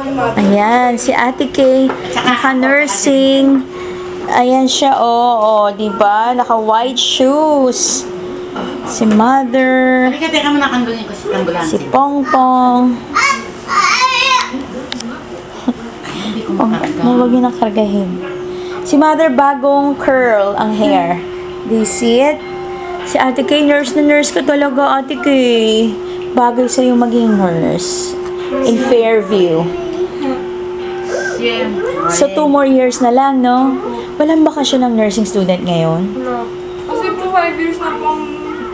Ayan, si Ate Kay, naka-nursing. Ayan siya, diba? Naka-white shoes. Si Mother. Si Pongpong. Huwag yun nakargahin. Si Mother, bagong curl ang hair. Do you see it? Si Ate Kay, nurse na nurse ka talaga, Ate Kay. Bagay sa'yo maging nurse. In Fairview. So, 2 more years na lang, no? Walang bakasyon ng nursing student ngayon? Wala. Kasi po 5 years na po ang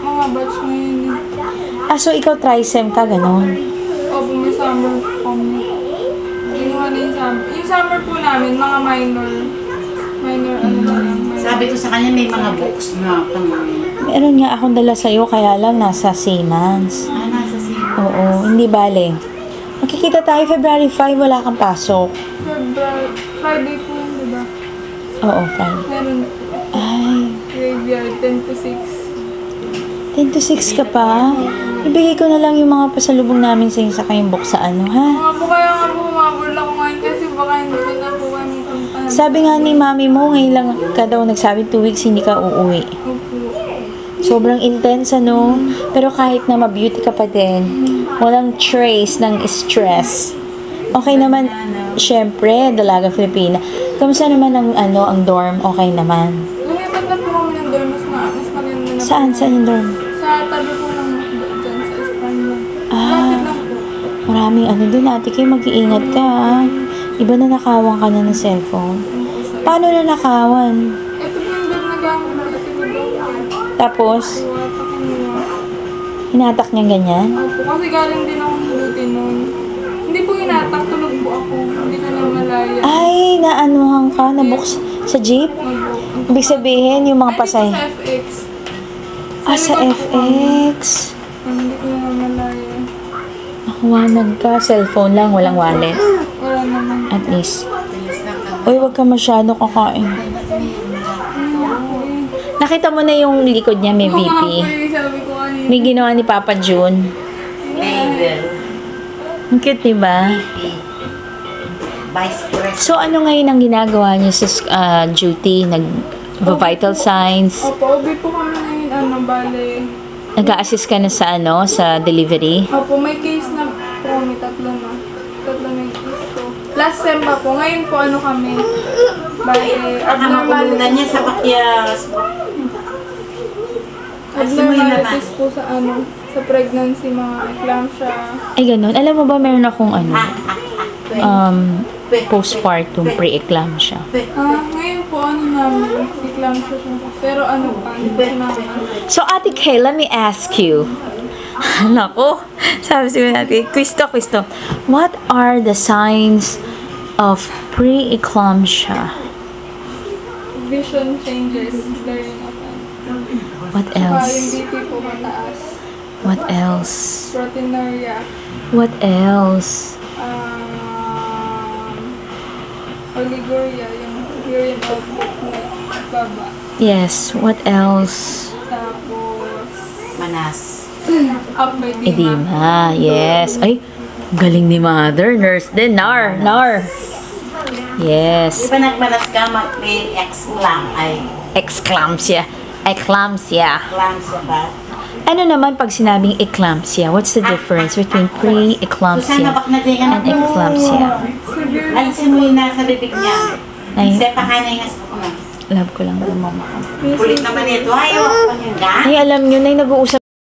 mga batch ngayon. So ikaw trisem ka, ganon? Opo, may summer po kami. Yung summer po namin, mga minor ano lang. Sabi ko sa kanya, may mga books na Meron nga akong dala sa'yo, kaya lang nasa Siemens. nasa sino? Oo, hindi bale. Makikita tayo February 5, wala kang pasok. Friday po, diba? Oo, Friday. Meron Ay, graveyard, 10 to 6. 10 to 6 ka pa? Ibigay ko na lang yung mga pasalubong namin sa sa kayong book sa ano, ha? Mga po kaya nga po, umabol ako ngayon kasi baka hindi ko na po kami puntahan. Sabi nga ni mami mo, ngayon lang ka daw nagsabi 2 weeks hindi ka uuwi. Opo. Sobrang intense, ano? Pero kahit na ma-beauty ka pa din, walang trace ng stress. Okay naman, syempre, Dalaga Filipina. Kamusta naman ang dorm? Okay naman. Lumipat na po kami ng dorm, mas maganda na. Saan yung dorm? Sa tabi po ng dyan sa Espanya. Ah, Lapit lang po. maraming dun, Ate Kay, mag-iingat ka, ha? Iba na nakawan ka na ng cellphone. Paano na nakawan? Ito po yung dorm na gamit na ito po daw. Tapos, hinatak niya ganyan? Opo, kasi galing din ako ng duty noon. Hindi po hinatak, tulog po ako. Hindi ko na malaya. Ay, naanuhan ka, nabuks sa jeep? Ibig sabihin, yung mga pasay. Sa FX. Sa FX. Hindi ko na malaya. Nakuwanan ka, cellphone lang, walang wallet. Wala naman. At least. Uy, wag ka masyado kakain. Nakita mo na yung likod niya, may VP. Sabi ko kanina. May ginawa ni Papa June. Label. Ang cute, diba? Vice President. So, ano ngayon ang ginagawa niyo sa duty? Nag-vital signs? Opo, ubi po kami ngayon, bale. Nag-a-assist ka na sa sa delivery? Opo, may case na po kami, tatlo na yung case ko. Last sem pa po, ngayon po kami, bale, Nakakabulunan niya sa pakyas. abnormalities po sa sa pregnancy, mga eclampsia. Ay, ganun. Alam mo ba, meron akong postpartum pre-eclampsia. Ngayon po, namin, eclampsia siya. Pero pa, hindi ko namin. So, Ate Kay, let me ask you. Nako, sabi si Ate, quiz to. What are the signs of pre-eclampsia? Vision changes, glaring of What yung else? BP po mataas. What else? Proteinuria. What else? Oliguria, yung urine output na baba. Yes, what else? Tapos, Manas. upper Edema, yes. Ay, galing ni Mother. Nurse din. Nar. Yes. Di ba nagmanas ka, may X-clam ay Eclampsia. Eclampsia. clam siya ba? Ano naman pag sinabing eclampsia? What's the difference between Susan, pre-eclampsia mabak na din and eclampsia? Alisin mo yung nasa bibig niya. Ay, Sepa ka na yung aspo ko. love ko lang yung mama ko. Kulit naman ito. Ayaw. Ay, alam nyo na, nag-uusap